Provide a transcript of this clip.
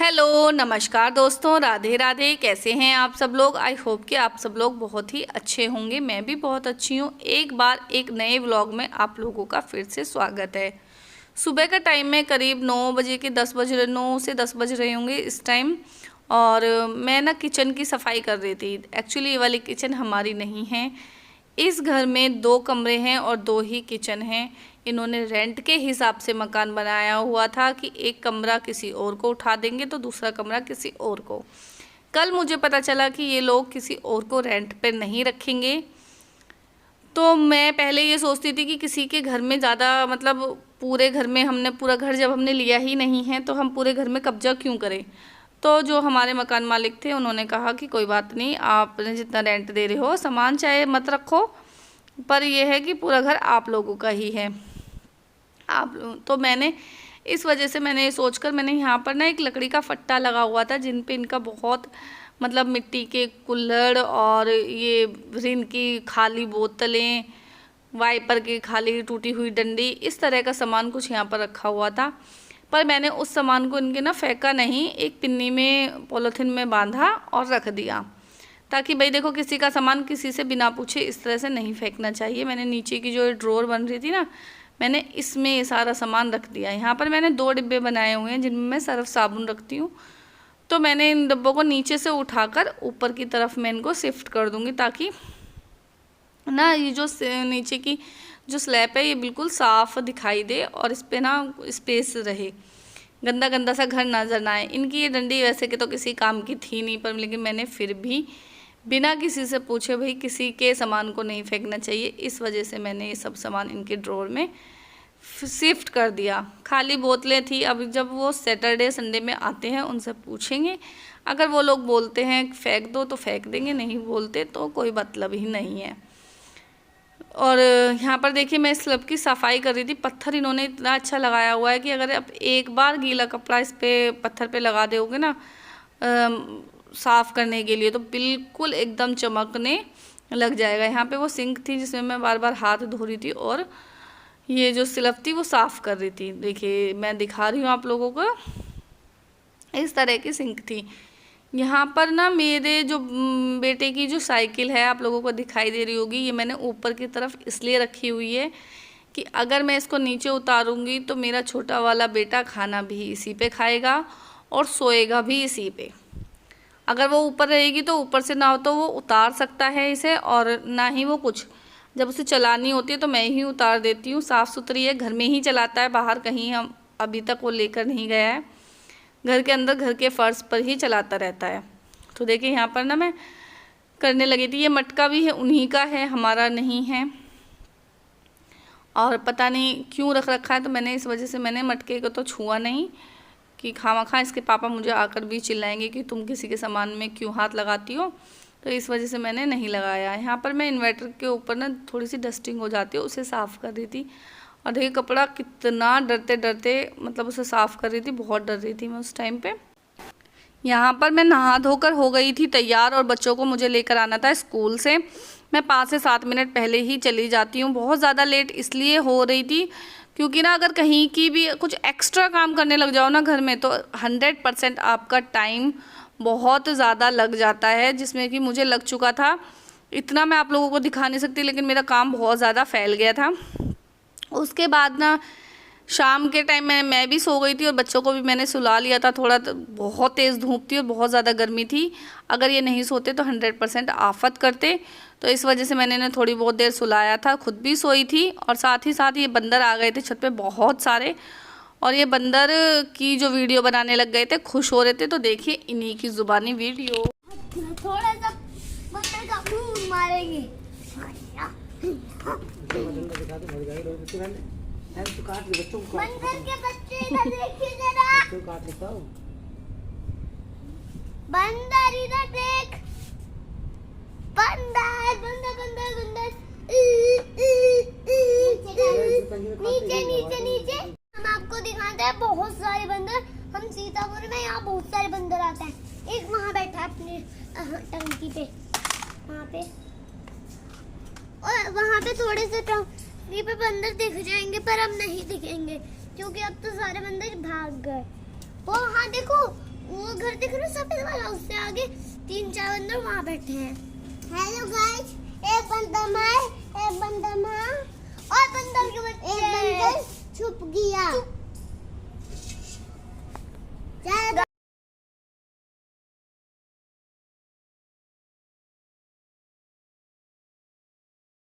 Hello नमस्कार दोस्तों, राधे राधे। कैसे हैं आप सब लोग? आई होप कि आप सब लोग बहुत ही अच्छे होंगे। मैं भी बहुत अच्छी हूँ। एक बार एक नए व्लॉग में आप लोगों का फिर से स्वागत है। सुबह का टाइम में करीब 9 बजे के 10 बज रहे 9 से 10 बज रहे होंगे इस टाइम। और मैं ना किचन की सफाई कर रही थी। एक्चुअली ये वाली किचन हमारी नहीं है। इस घर में 2 कमरे हैं और 2 ही किचन हैं। इन्होंने रेंट के हिसाब से मकान बनाया हुआ था कि एक कमरा किसी और को उठा देंगे तो दूसरा कमरा किसी और को। कल मुझे पता चला कि ये लोग किसी और को रेंट पे नहीं रखेंगे। तो मैं पहले ये सोचती थी कि किसी के घर में ज़्यादा मतलब पूरे घर में पूरा घर जब हमने लिया ही नहीं है तो हम पूरे घर में कब्जा क्यों करें। तो जो हमारे मकान मालिक थे उन्होंने कहा कि कोई बात नहीं, आपने जितना रेंट दे रहे हो सामान चाहे मत रखो, पर यह है कि पूरा घर आप लोगों का ही है। तो मैंने इस वजह से मैंने ये सोचकर मैंने यहाँ पर ना एक लकड़ी का फट्टा लगा हुआ था जिन पे इनका बहुत मतलब मिट्टी के कुल्हड़ और ये रिन की खाली बोतलें, वाइपर की खाली टूटी हुई डंडी, इस तरह का सामान कुछ यहाँ पर रखा हुआ था। पर मैंने उस सामान को इनके ना फेंका नहीं, एक पिन्नी में पॉलीथिन में बांधा और रख दिया, ताकि भाई देखो किसी का सामान किसी से बिना पूछे इस तरह से नहीं फेंकना चाहिए। मैंने नीचे की जो ड्रॉर बन रही थी ना, मैंने इसमें ये सारा सामान रख दिया। यहाँ पर मैंने 2 डिब्बे बनाए हुए हैं जिनमें मैं सर्फ साबुन रखती हूँ। तो मैंने इन डिब्बों को नीचे से उठाकर ऊपर की तरफ मैं इनको शिफ्ट कर दूँगी, ताकि ना ये जो नीचे की जो स्लैब है ये बिल्कुल साफ़ दिखाई दे और इस पर ना स्पेस रहे, गंदा गंदा सा घर नजर ना आए। इनकी ये डंडी वैसे कि तो किसी काम की थी नहीं, पर लेकिन मैंने फिर भी बिना किसी से पूछे भाई किसी के सामान को नहीं फेंकना चाहिए, इस वजह से मैंने ये सब सामान इनके ड्रॉर में शिफ्ट कर दिया। खाली बोतलें थी, अब जब वो सैटरडे संडे में आते हैं उनसे पूछेंगे, अगर वो लोग बोलते हैं फेंक दो तो फेंक देंगे, नहीं बोलते तो कोई मतलब ही नहीं है। और यहाँ पर देखिए मैं स्लैब की सफाई कर रही थी। पत्थर इन्होंने इतना अच्छा लगाया हुआ है कि अगर आप एक बार गीला कपड़ा इस पे पत्थर पे लगा दोगे ना साफ़ करने के लिए, तो बिल्कुल एकदम चमकने लग जाएगा। यहाँ पे वो सिंक थी जिसमें मैं बार बार हाथ धो रही थी और ये जो स्लैब थी वो साफ़ कर रही थी। देखिए मैं दिखा रही हूँ आप लोगों को, इस तरह की सिंक थी। यहाँ पर ना मेरे जो बेटे की जो साइकिल है आप लोगों को दिखाई दे रही होगी, ये मैंने ऊपर की तरफ इसलिए रखी हुई है कि अगर मैं इसको नीचे उतारूँगी तो मेरा छोटा वाला बेटा खाना भी इसी पे खाएगा और सोएगा भी इसी पे। अगर वो ऊपर रहेगी तो ऊपर से ना हो तो वो उतार सकता है इसे, और ना ही वो कुछ जब उसे चलानी होती है तो मैं ही उतार देती हूँ। साफ़ सुथरी है, घर में ही चलाता है, बाहर कहीं हम अभी तक वो लेकर नहीं गया है। घर के अंदर घर के फर्श पर ही चलाता रहता है। तो देखिए यहाँ पर ना मैं करने लगी थी। ये मटका भी है उन्हीं का है, हमारा नहीं है, और पता नहीं क्यों रख रखा है। तो मैंने इस वजह से मैंने मटके को तो छुआ नहीं कि खामखा इसके पापा मुझे आकर भी चिल्लाएंगे कि तुम किसी के सामान में क्यों हाथ लगाती हो, तो इस वजह से मैंने नहीं लगाया। यहाँ पर मैं इन्वर्टर के ऊपर ना थोड़ी सी डस्टिंग हो जाती है, उसे साफ़ कर रही थी। और देखिए कपड़ा कितना डरते डरते मतलब उसे साफ़ कर रही थी, बहुत डर रही थी मैं उस टाइम पे। यहाँ पर मैं नहा धोकर हो गई थी तैयार और बच्चों को मुझे लेकर आना था स्कूल से। मैं 5 से 7 मिनट पहले ही चली जाती हूँ। बहुत ज़्यादा लेट इसलिए हो रही थी क्योंकि ना अगर कहीं की भी कुछ एक्स्ट्रा काम करने लग जाओ ना घर में, तो 100% आपका टाइम बहुत ज़्यादा लग जाता है, जिसमें कि मुझे लग चुका था। इतना मैं आप लोगों को दिखा नहीं सकती, लेकिन मेरा काम बहुत ज़्यादा फैल गया था। उसके बाद ना शाम के टाइम में मैं भी सो गई थी और बच्चों को भी मैंने सुला लिया था। थोड़ा बहुत तेज़ धूप थी और बहुत ज़्यादा गर्मी थी, अगर ये नहीं सोते तो 100% आफत करते। तो इस वजह से मैंने इन्हें थोड़ी बहुत देर सुलाया था, खुद भी सोई थी। और साथ ही साथ ये बंदर आ गए थे छत पे बहुत सारे, और ये बंदर की जो वीडियो बनाने लग गए थे, खुश हो रहे थे। तो देखिए इन्हीं की ज़ुबानी वीडियो। थोड़ा सा बंदर का मुंह मारेंगे। बंदर के बच्चे इधर देखिए जरा। बंदर इधर देख। बंदर बंदर बंदर बंदर नीचे नीचे नीचे। हम आपको दिखाते हैं बहुत सारे बंदर। हम सीतापुर में यहाँ बहुत सारे बंदर आते हैं। एक वहाँ बैठा है अपनी टंकी पे, वहाँ पे, और वहाँ पे थोड़े से टंकी पे बंदर दिख जाएंगे, पर अब नहीं दिखेंगे क्योंकि अब तो सारे बंदर भाग गए। वो हाँ देखो वो घर दिख रहा है सफेद वाला, उससे आगे 3-4 बंदर वहाँ बैठे हैं। हेलो गाइस, एक बंदर मार, एक बंदर मार और बंदर के बच्चे, एक